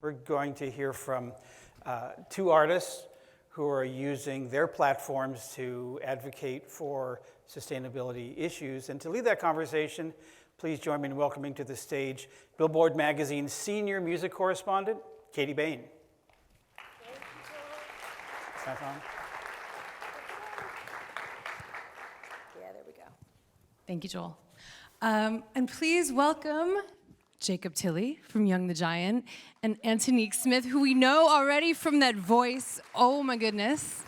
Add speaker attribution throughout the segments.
Speaker 1: We're going to hear from two artists who are using their platforms to advocate for sustainability issues. And to lead that conversation, please join me in welcoming to the stage Billboard magazine's senior music correspondent, Katie Bain. Thank you,
Speaker 2: Yeah, there we go.
Speaker 3: Thank you, Joel. And please welcome Jacob Tilley from Young the Giant and Antonique Smith, who we know already from that voice. Oh my goodness.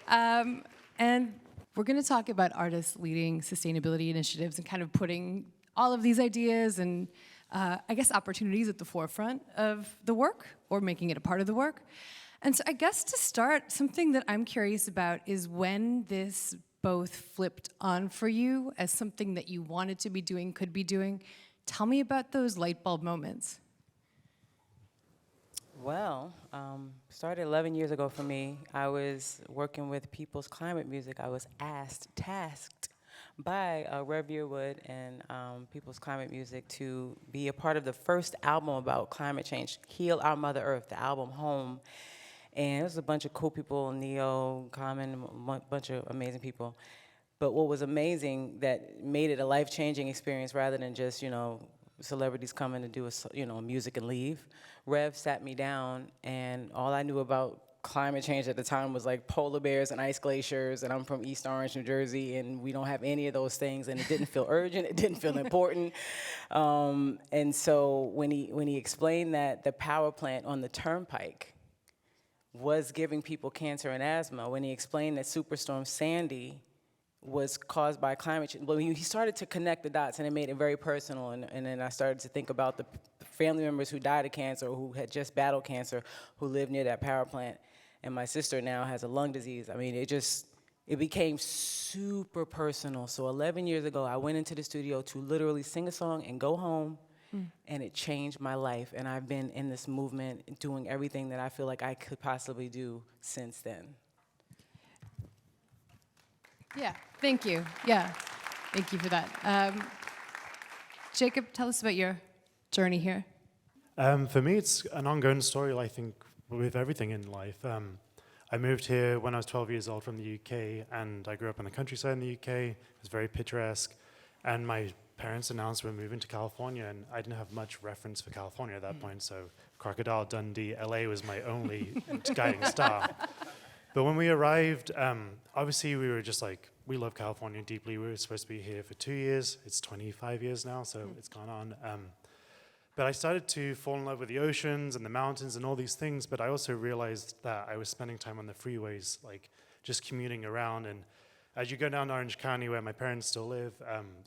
Speaker 3: And we're going to talk about artists leading sustainability initiatives and kind of putting all of these ideas and I guess opportunities at the forefront of the work or making it a part of the work. And so I guess to start, something that I'm curious about is when this both flipped on for you as something that you wanted to be doing, could be doing. Tell me about those light bulb moments.
Speaker 2: Well, started 11 years ago for me. I was working with People's Climate Music. I was tasked by Rev Yearwood and People's Climate Music to be a part of the first album about climate change, Heal Our Mother Earth, the album Home. And it was a bunch of cool people, Neo, Common, a bunch of amazing people. But what was amazing that made it a life-changing experience rather than just, celebrities coming to do music and leave. Rev sat me down, and all I knew about climate change at the time was like polar bears and ice glaciers, and I'm from East Orange, New Jersey, and we don't have any of those things, and it didn't feel urgent, it didn't feel important. And so when he explained that the power plant on the turnpike was giving people cancer and asthma, when he explained that Superstorm Sandy was caused by climate change, well, he started to connect the dots, and it made it very personal, and then I started to think about the family members who died of cancer, or who had just battled cancer, who lived near that power plant, and my sister now has a lung disease. I mean, it became super personal. So 11 years ago, I went into the studio to literally sing a song and go home, and it changed my life, and I've been in this movement doing everything that I feel like I could possibly do since then.
Speaker 3: Yeah, thank you. Yeah, thank you for that. Jacob, tell us about your journey here.
Speaker 4: For me, it's an ongoing story, I think, with everything in life. I moved here when I was 12 years old from the UK, and I grew up in the countryside in the UK. It was very picturesque, and my parents announced we're moving to California, and I didn't have much reference for California at that point, so Crocodile Dundee, LA was my only guiding star. But when we arrived, obviously we were just like, we love California deeply. We were supposed to be here for 2 years. It's 25 years now, so it's gone on. But I started to fall in love with the oceans and the mountains and all these things, but I also realized that I was spending time on the freeways, like just commuting around. And as you go down to Orange County, where my parents still live,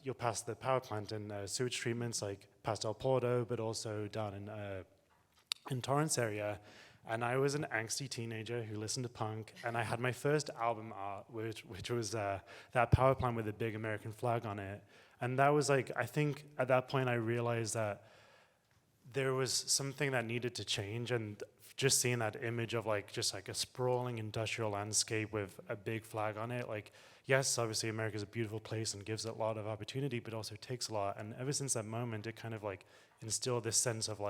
Speaker 4: you'll pass the power plant and sewage treatments, like past El Porto, but also down in Torrance area. And I was an angsty teenager who listened to punk, and I had my first album art, which was that power plant with a big American flag on it. And that was like, I think at that point I realized that there was something that needed to change, and just seeing that image of just a sprawling industrial landscape with a big flag on it, yes, obviously America's a beautiful place and gives a lot of opportunity, but also takes a lot. And ever since that moment, it kind of instilled this sense of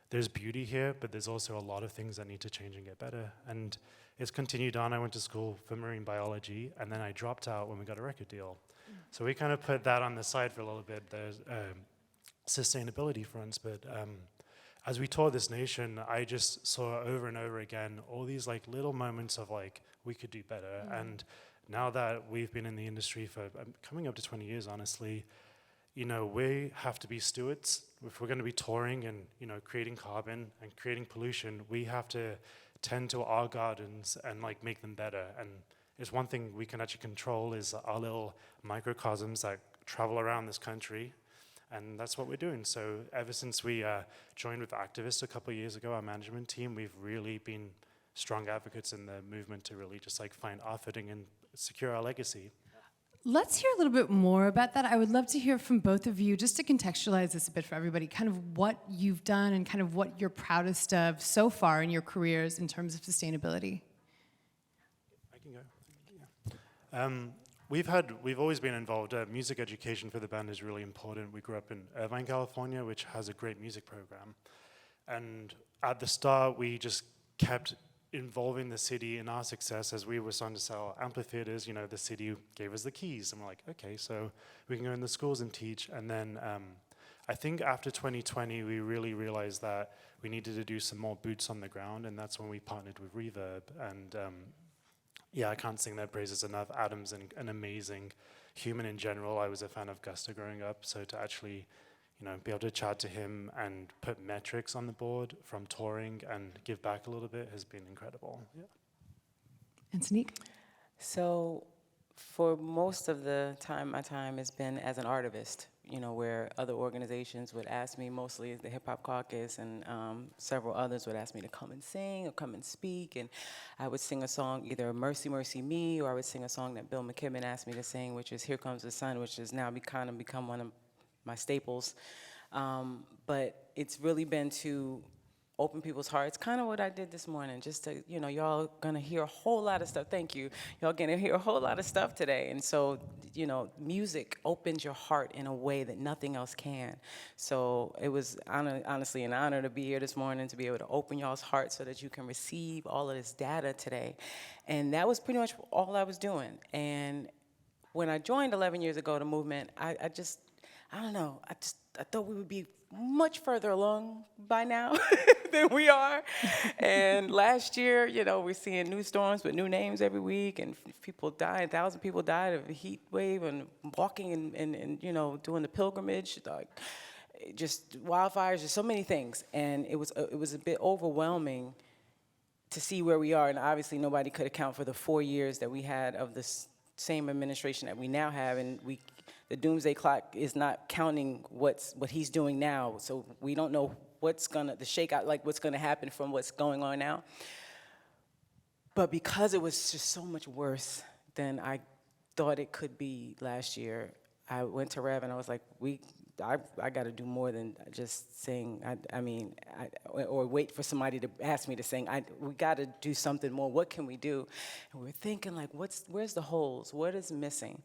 Speaker 4: there's beauty here, but there's also a lot of things that need to change and get better. And it's continued on. I went to school for marine biology, and then I dropped out when we got a record deal. So we kind of put that on the side for a little bit. There's sustainability fronts, but as we toured this nation, I just saw over and over again all these little moments of we could do better. And now that we've been in the industry for coming up to 20 years, honestly, we have to be stewards. If we're going to be touring and, creating carbon and creating pollution, we have to tend to our gardens and make them better. And it's one thing we can actually control is our little microcosms that travel around this country. And that's what we're doing. So ever since we joined with activists a couple of years ago, our management team, we've really been strong advocates in the movement to really just find our footing and secure our legacy.
Speaker 3: Let's hear a little bit more about that. I would love to hear from both of you, just to contextualize this a bit for everybody, kind of what you've done and kind of what you're proudest of so far in your careers in terms of sustainability.
Speaker 4: I can go. Yeah. We've always been involved. Music education for the band is really important. We grew up in Irvine, California, which has a great music program. And at the start, we just kept involving the city in our success as we were starting to sell amphitheaters. You know, the city gave us the keys, and we're like, okay, so we can go in the schools and teach. And then I think after 2020, we really realized that we needed to do some more boots on the ground, and that's when we partnered with Reverb. And yeah, I can't sing their praises enough. Adam's an amazing human in general. I was a fan of Gusta growing up, so to actually, you know, be able to chat to him and put metrics on the board from touring and give back a little bit has been incredible. Yeah.
Speaker 3: Antonique?
Speaker 2: So for most of the time, my time has been as an artivist, you know, where other organizations would ask me, mostly the Hip Hop Caucus and several others would ask me to come and sing or come and speak, and I would sing a song, either Mercy, Mercy Me, or I would sing a song that Bill McKibben asked me to sing, which is Here Comes the Sun, which has now become one of my staples. But it's really been to open people's hearts, kind of what I did this morning, just to, you know, y'all gonna hear a whole lot of stuff, thank you. Y'all gonna hear a whole lot of stuff today. And so, you know, music opens your heart in a way that nothing else can. So it was honestly an honor to be here this morning, to be able to open y'all's hearts so that you can receive all of this data today. And that was pretty much all I was doing. And when I joined 11 years ago, the movement, I don't know, I thought we would be much further along by now than we are. And last year, you know, we're seeing new storms with new names every week, and people died, 1,000 people died of a heat wave, and walking and you know, doing the pilgrimage, like just wildfires, just so many things. And it was a bit overwhelming to see where we are, and obviously nobody could account for the 4 years that we had of this same administration that we now have, and the doomsday clock is not counting what he's doing now, so we don't know what's gonna happen from what's going on now. But because it was just so much worse than I thought it could be last year, I went to Rev and I was like, I got to do more than just sing. Or wait for somebody to ask me to sing. We got to do something more. What can we do? And we were thinking, like, where's the holes? What is missing?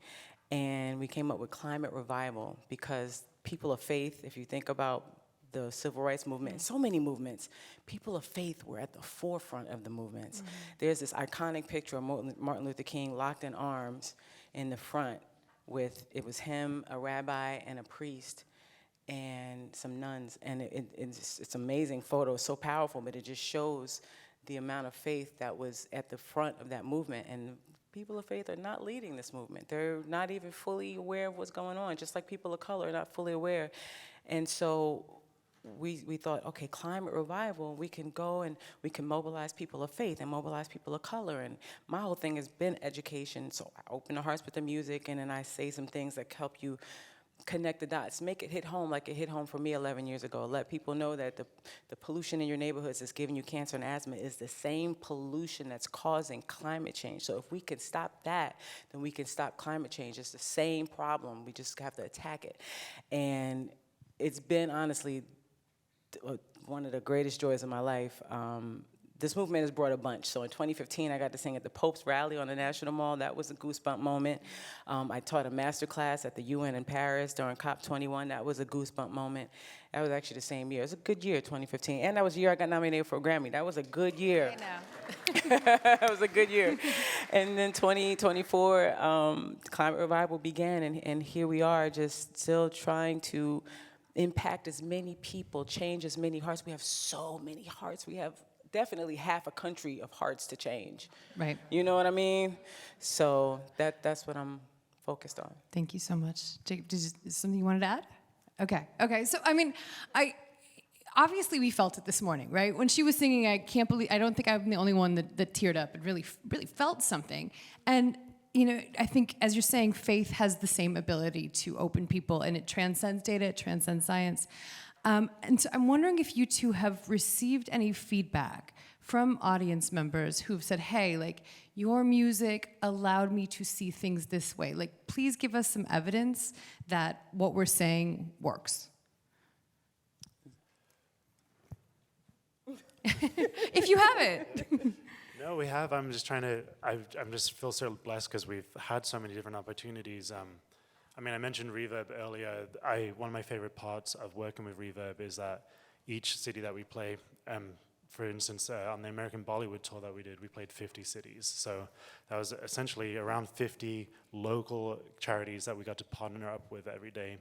Speaker 2: And we came up with Climate Revival, because people of faith, if you think about the civil rights movement, and so many movements, people of faith were at the forefront of the movements. Mm-hmm. There's this iconic picture of Martin Luther King locked in arms in the front it was him, a rabbi, and a priest, and some nuns. And it's an amazing photo, it's so powerful, but it just shows the amount of faith that was at the front of that movement. And people of faith are not leading this movement. They're not even fully aware of what's going on, just like people of color are not fully aware. And so we thought, okay, Climate Revival, we can go and we can mobilize people of faith and mobilize people of color. And my whole thing has been education, so I open the hearts with the music, and then I say some things that help you connect the dots, make it hit home like it hit home for me 11 years ago. Let people know that the pollution in your neighborhoods that's giving you cancer and asthma is the same pollution that's causing climate change. So if we can stop that, then we can stop climate change. It's the same problem. We just have to attack it. And it's been, honestly, one of the greatest joys of my life. This movement has brought a bunch. So in 2015, I got to sing at the Pope's rally on the National Mall. That was a goosebump moment. I taught a master class at the UN in Paris during COP21. That was a goosebump moment. That was actually the same year. It was a good year, 2015. And that was the year I got nominated for a Grammy. That was a good year.
Speaker 3: I know.
Speaker 2: That was a good year. And then 2024, Climate Revival began, and here we are, just still trying to impact as many people, change as many hearts. We have so many hearts. We have definitely half a country of hearts to change.
Speaker 3: Right.
Speaker 2: You know what I mean? So that's what I'm focused on.
Speaker 3: Thank you so much. Jacob, is something you wanted to add? Okay. So, I mean, obviously we felt it this morning, right? When she was singing, I don't think I'm the only one that teared up and really felt something. And you know, I think, as you're saying, faith has the same ability to open people, and it transcends data, it transcends science. And so I'm wondering if you two have received any feedback from audience members who've said, hey, like, your music allowed me to see things this way. Like, please give us some evidence that what we're saying works. If you have it.
Speaker 4: No, we have. I'm just feel so blessed because we've had so many different opportunities. I mean, I mentioned Reverb earlier. One of my favorite parts of working with Reverb is that each city that we play. For instance, on the American Bollywood tour that we did, we played 50 cities. So that was essentially around 50 local charities that we got to partner up with every day.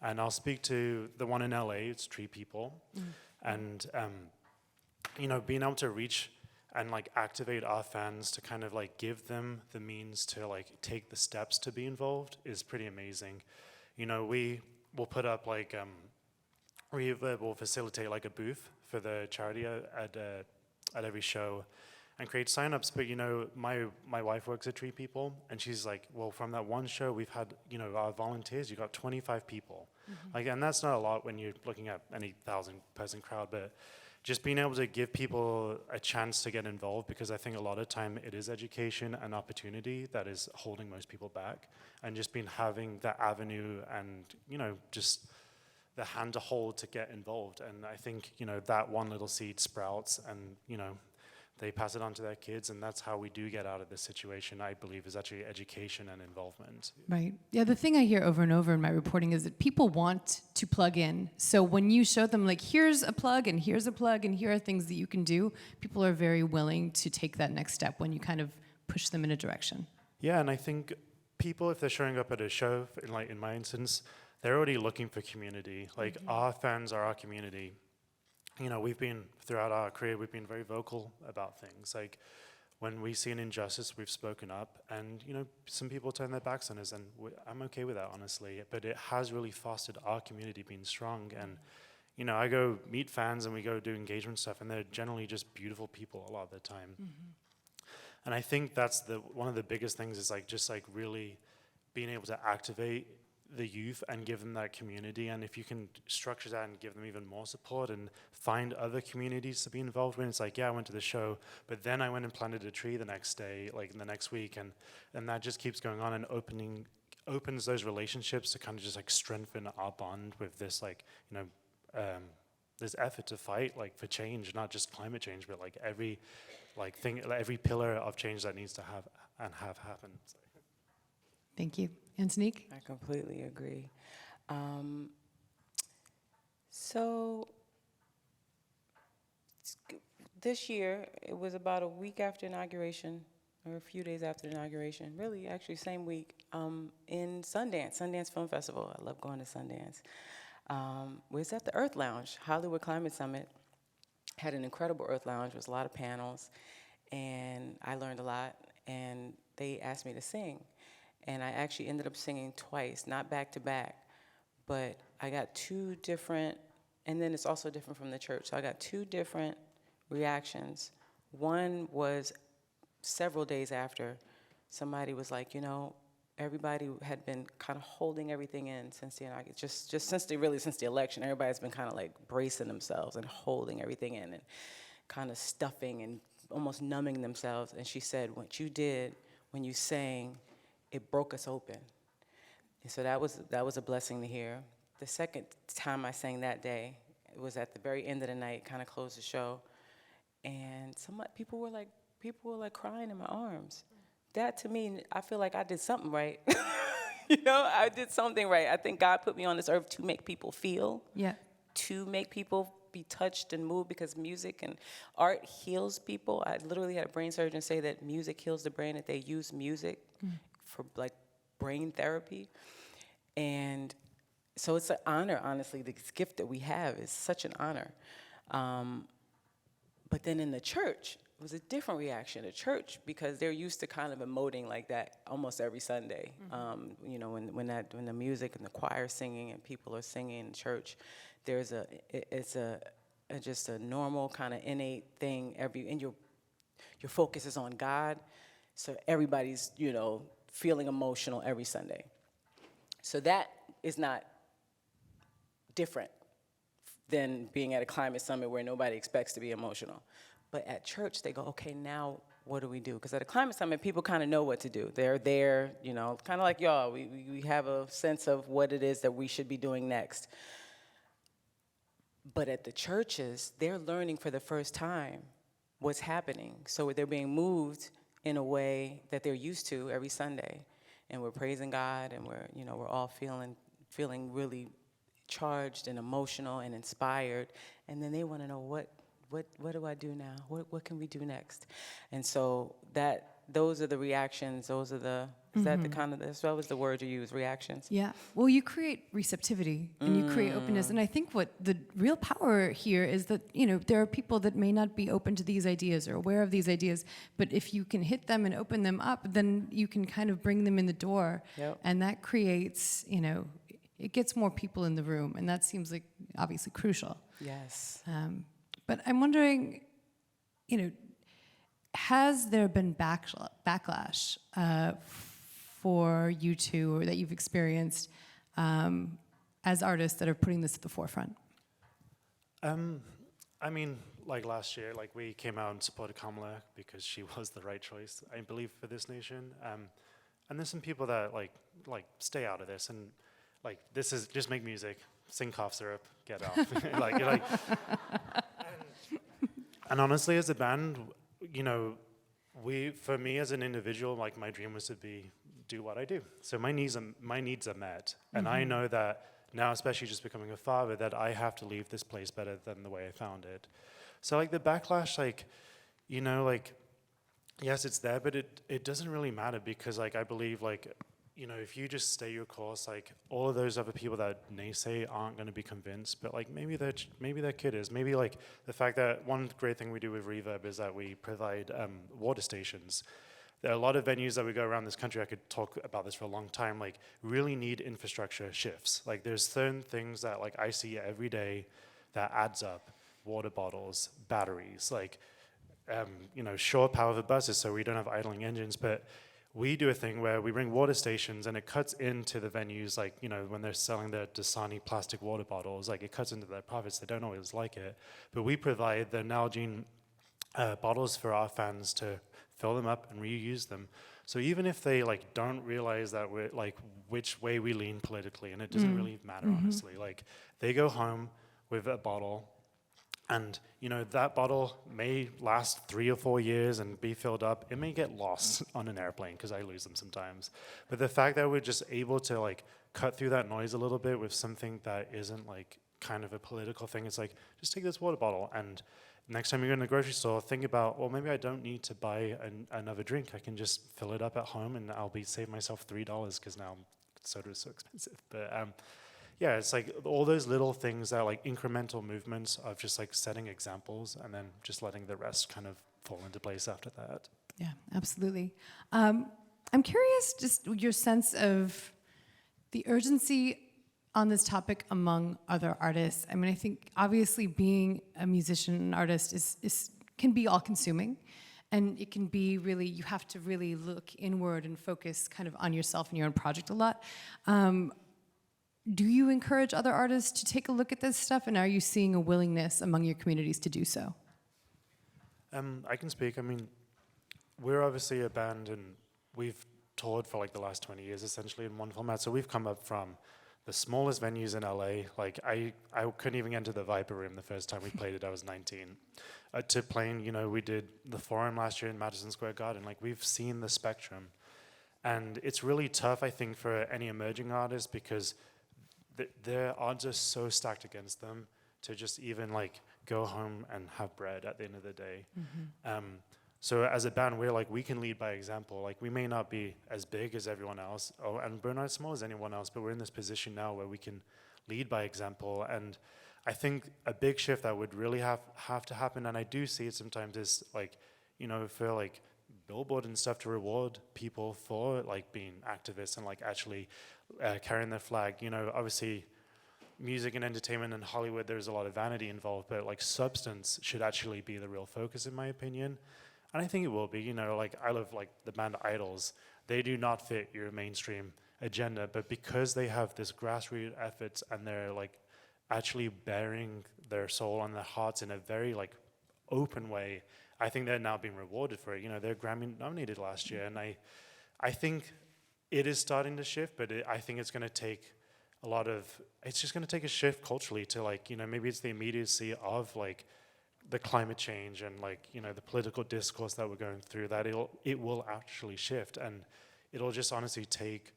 Speaker 4: And I'll speak to the one in LA, it's Tree People. And, you know, being able to reach and like activate our fans to kind of like give them the means to like take the steps to be involved is pretty amazing. You know, we will put up like, we will facilitate like a booth for the charity at every show and create signups. But you know, my wife works at Tree People, and she's like, well, from that one show, we've had, you know, our volunteers, you got 25 people. Like, and that's not a lot when you're looking at any 1,000-person crowd, but just being able to give people a chance to get involved, because I think a lot of time it is education and opportunity that is holding most people back, and just having that avenue and, you know, just the hand to hold to get involved. And I think, you know, that one little seed sprouts, and, you know, they pass it on to their kids, and that's how we do get out of this situation, I believe, is actually education and involvement.
Speaker 3: Right. Yeah, the thing I hear over and over in my reporting is that people want to plug in. So when you show them, like, here's a plug, and here's a plug, and here are things that you can do, people are very willing to take that next step when you kind of push them in a direction.
Speaker 4: Yeah, and I think people, if they're showing up at a show, like in my instance, they're already looking for community. Like, our fans are our community. You know, throughout our career, we've been very vocal about things. Like, when we see an injustice, we've spoken up, and, you know, some people turn their backs on us, and I'm okay with that, honestly. But it has really fostered our community being strong. And, you know, I go meet fans, and we go do engagement stuff, and they're generally just beautiful people a lot of the time. And I think that's one of the biggest things is, like, just, like, really being able to activate the youth and give them that community. And if you can structure that and give them even more support and find other communities to be involved with, it's like, yeah, I went to the show, but then I went and planted a tree the next day, like in the next week, and that just keeps going on and opens those relationships to kind of just like strengthen our bond with this, like, you know, this effort to fight, like, for change, not just climate change, but like every pillar of change that needs to have happened. So.
Speaker 3: Thank you. Antonique?
Speaker 2: I completely agree. So this year, it was about a week after inauguration, or a few days after inauguration, really, actually, same week, in Sundance Film Festival. I love going to Sundance. We was at the Earth Lounge, Hollywood Climate Summit. Had an incredible Earth Lounge. There was a lot of panels, and I learned a lot, and they asked me to sing. And I actually ended up singing twice, not back to back, but I got two different, and then it's also different from the church. So I got two different reactions. One was several days after, somebody was like, you know, everybody had been kind of holding everything in since the inauguration, just since the election. Everybody's been kind of like bracing themselves and holding everything in and kind of stuffing and almost numbing themselves. And she said, what you did when you sang, it broke us open. And so that was a blessing to hear. The second time I sang that day, it was at the very end of the night, kind of closed the show, and people were like crying in my arms. That, to me, I feel like I did something right. You know, I did something right. I think God put me on this earth to make people feel, to make people be touched and moved, because music and art heals people. I literally had a brain surgeon say that music heals the brain, that they use music for like brain therapy. And so it's an honor, honestly. This gift that we have is such an honor. But then in the church, it was a different reaction. The church, because they're used to kind of emoting like that almost every Sunday. You know, when the music and the choir singing and people are singing in church, it's just a normal kind of innate thing. And your focus is on God, so everybody's, you know, feeling emotional every Sunday. So that is not different than being at a climate summit where nobody expects to be emotional. But at church, they go, okay, now what do we do? Because at a climate summit, people kind of know what to do. They're there, you know, kind of like y'all. We have a sense of what it is that we should be doing next. But at the churches, they're learning for the first time what's happening. So they're being moved in a way that they're used to every Sunday. And we're praising God, and we're all feeling really charged and emotional and inspired, and then they want to know what do I do now? What can we do next? And so those are the reactions. Those are the is that the kind of that was the word you use, reactions?
Speaker 3: Yeah. Well, you create receptivity and you create openness. And I think what the real power here is that, there are people that may not be open to these ideas or aware of these ideas, but if you can hit them and open them up, then you can kind of bring them in the door.
Speaker 2: Yep.
Speaker 3: And that creates, it gets more people in the room. And that seems like obviously crucial.
Speaker 2: Yes.
Speaker 3: But I'm wondering, has there been backlash for you two, or that you've experienced as artists that are putting this at the forefront?
Speaker 4: I mean, like last year, like we came out and supported Kamala because she was the right choice, I believe, for this nation. And there's some people that like stay out of this and like this is just make music, sing cough syrup, get out. And honestly, as a band, for me as an individual, like my dream was to do what I do. So my needs are met. And I know that now, especially just becoming a father, that I have to leave this place better than the way I found it. So like the backlash, yes, it's there, but it doesn't really matter because like I believe if you just stay your course, like all of those other people that naysay aren't going to be convinced, but like maybe their kid is. Maybe like the fact that one great thing we do with Reverb is that we provide water stations. There are a lot of venues that we go around this country, I could talk about this for a long time, like really need infrastructure shifts. Like there's certain things that like I see every day that adds up. Water bottles, batteries, shore power for buses so we don't have idling engines, but we do a thing where we bring water stations and it cuts into the venues, when they're selling their Dasani plastic water bottles, it cuts into their profits. They don't always like it. But we provide the Nalgene bottles for our fans to fill them up and reuse them. So even if they don't realize that we're which way we lean politically, and it doesn't really matter, honestly, they go home with a bottle. And, that bottle may last 3 or 4 years and be filled up. It may get lost on an airplane because I lose them sometimes. But the fact that we're just able to, cut through that noise a little bit with something that isn't, kind of a political thing. It's just take this water bottle and next time you're in the grocery store, think about, well, maybe I don't need to buy another drink. I can just fill it up at home and I'll save myself $3 because now soda is so expensive. But, yeah, it's all those little things that are incremental movements of just setting examples and then just letting the rest kind of fall into place after that.
Speaker 3: Yeah, absolutely. I'm curious just your sense of the urgency on this topic among other artists. I mean, I think obviously being a musician and artist can be all-consuming, and it can be really, you have to really look inward and focus kind of on yourself and your own project a lot. Do you encourage other artists to take a look at this stuff, and are you seeing a willingness among your communities to do so?
Speaker 4: I can speak. I mean, we're obviously a band, and we've toured for the last 20 years, essentially, in one format. So we've come up from the smallest venues in LA. I couldn't even get into the Viper Room the first time we played it. I was 19. To playing, we did the Forum last year in Madison Square Garden. We've seen the spectrum. And it's really tough, I think, for any emerging artists because their odds are so stacked against them to just even go home and have bread at the end of the day. So as a band, we're we can lead by example. We may not be as big as everyone else, and we're not as small as anyone else, but we're in this position now where we can lead by example. And I think a big shift that would really have to happen, and I do see it sometimes, is for Billboard and stuff to reward people for being activists and actually carrying their flag. Obviously music and entertainment and Hollywood, there's a lot of vanity involved, but substance should actually be the real focus in my opinion. And I think it will be. I love the band Idols. They do not fit your mainstream agenda, but because they have this grassroots efforts and they're actually bearing their soul and their hearts in a very open way, I think they're now being rewarded for it. They're Grammy-nominated last year, and I think it is starting to shift, but I think it's going to take it's just going to take a shift culturally to maybe it's the immediacy of the climate change and the political discourse that we're going through, that it will actually shift, and it'll just honestly take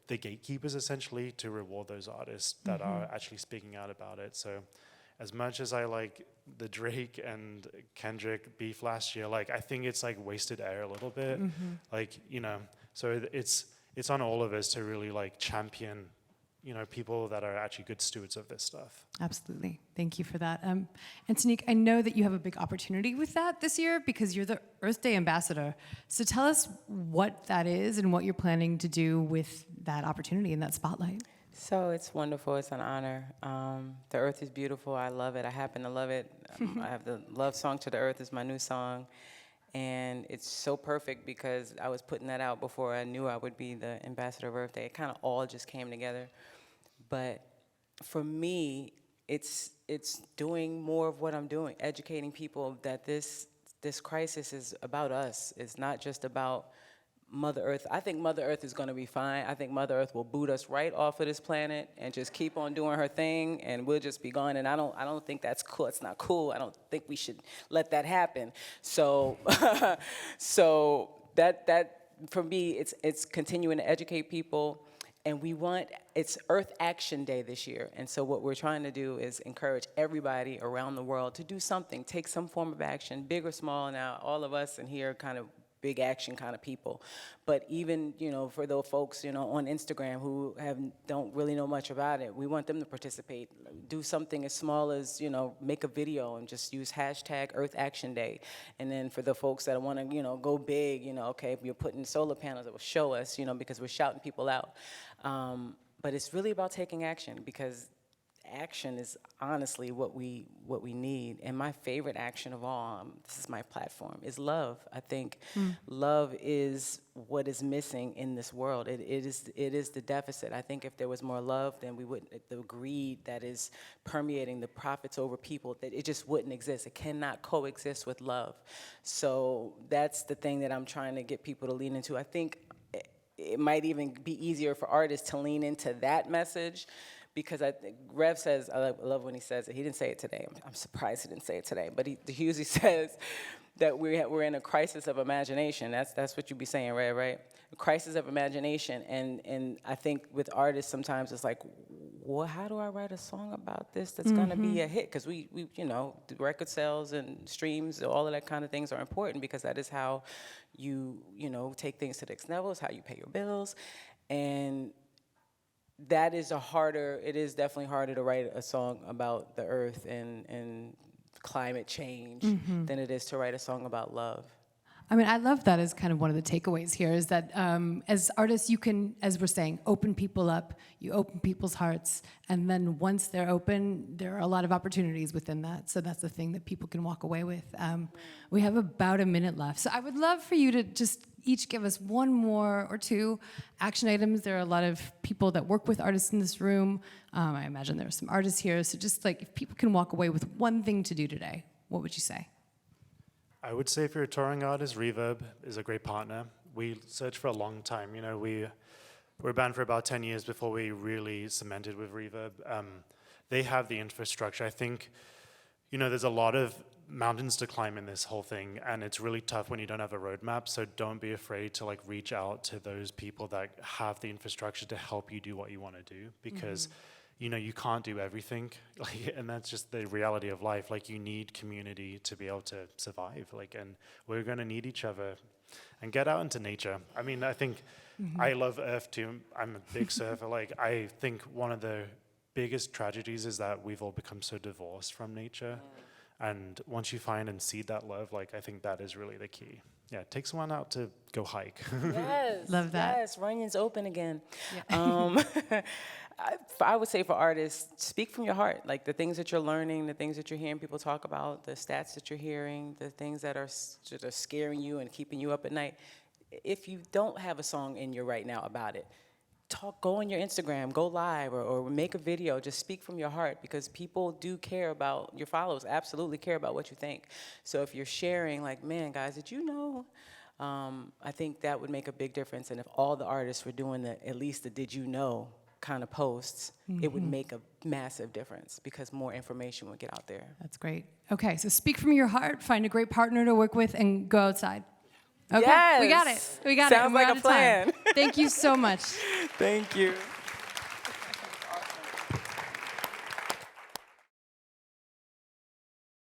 Speaker 4: the gatekeepers essentially to reward those artists that are actually speaking out about it. So as much as I like the Drake and Kendrick beef last year, like I think it's like wasted air a little bit. Like, you know, so it's on all of us to really like champion, you know, people that are actually good stewards of this stuff.
Speaker 3: Absolutely. Thank you for that. Antonique, I know that you have a big opportunity with that this year because you're the Earth Day ambassador. So tell us what that is and what you're planning to do with that opportunity and that spotlight.
Speaker 2: So it's wonderful. It's an honor. The earth is beautiful. I love it. I happen to love it. I have the love song to the earth is my new song. And it's so perfect because I was putting that out before I knew I would be the ambassador of Earth Day. It kind of all just came together. But for me, it's doing more of what I'm doing, educating people that this crisis is about us. It's not just about Mother Earth. I think Mother Earth is going to be fine. I think Mother Earth will boot us right off of this planet and just keep on doing her thing, and we'll just be gone. And I don't think that's cool. It's not cool. I don't think we should let that happen. So, so that for me, it's continuing to educate people. And it's Earth Action Day this year. And so what we're trying to do is encourage everybody around the world to do something, take some form of action, big or small. Now, all of us in here are kind of big action kind of people. But even, you know, for those folks, you know, on Instagram who don't really know much about it, we want them to participate. Do something as small as, you know, make a video and just use hashtag Earth Action Day. And then for the folks that want to, you know, go big, you know, okay, if you're putting solar panels, it will show us, you know, because we're shouting people out. But it's really about taking action because action is honestly what we need. And my favorite action of all, this is my platform, is love. I think love is what is missing in this world. It is the deficit. I think if there was more love, then we wouldn't, the greed that is permeating the profits over people, that it just wouldn't exist. It cannot coexist with love. So that's the thing that I'm trying to get people to lean into. I think it might even be easier for artists to lean into that message because I think Rev says, I love when he says it. He didn't say it today. I'm surprised he didn't say it today. But he usually says that we're in a crisis of imagination. That's what you be saying, Rev, right? A crisis of imagination. And I think with artists sometimes it's like, well, how do I write a song about this that's going to be a hit? Because we, you know, the record sales and streams, all of that kind of things are important because that is how you know, take things to the next level, it's how you pay your bills. And that is it is definitely harder to write a song about the earth and climate change than it is to write a song about love.
Speaker 3: I mean, I love that as kind of one of the takeaways here is that as artists, you can, as we're saying, open people up, you open people's hearts, and then once they're open, there are a lot of opportunities within that. So that's the thing that people can walk away with. We have about a minute left. So I would love for you to just each give us one more or two action items. There are a lot of people that work with artists in this room. I imagine there are some artists here. So just like if people can walk away with one thing to do today, what would you say?
Speaker 4: I would say if you're a touring artist, Reverb is a great partner. We searched for a long time. You know, we were a band for about 10 years before we really cemented with Reverb. They have the infrastructure. I think, you know, there's a lot of mountains to climb in this whole thing, and it's really tough when you don't have a roadmap, so don't be afraid to like reach out to those people that have the infrastructure to help you do what you want to do, because you know, you can't do everything, like, and that's just the reality of life. Like, you need community to be able to survive, like, and we're going to need each other. And get out into nature. I mean, I think I love Earth too. I'm a big surfer. Like, I think one of the biggest tragedies is that we've all become so divorced from nature. And once you find and seed that love, like, I think that is really the key. Yeah, take someone out to go hike.
Speaker 2: Yes.
Speaker 3: Love that.
Speaker 2: Yes, Runyon's open again.
Speaker 3: Yeah.
Speaker 2: I would say for artists, speak from your heart. Like the things that you're learning, the things that you're hearing people talk about, the stats that you're hearing, the things that are scaring you and keeping you up at night. If you don't have a song in you right now about it, go on your Instagram, go live, or make a video. Just speak from your heart, because people do care about, your followers absolutely care about what you think. So if you're sharing, like, man, guys, did you know? I think that would make a big difference. And if all the artists were doing at least the did you know kind of posts, it would make a massive difference, because more information would get out there.
Speaker 3: That's great. Okay, so speak from your heart, find a great partner to work with, and go outside. Okay,
Speaker 2: Yes.
Speaker 3: we got it. We got
Speaker 2: Sounds
Speaker 3: it. We're
Speaker 2: like
Speaker 3: out
Speaker 2: a
Speaker 3: of time.
Speaker 2: plan.
Speaker 3: Thank you so much.
Speaker 2: Thank you.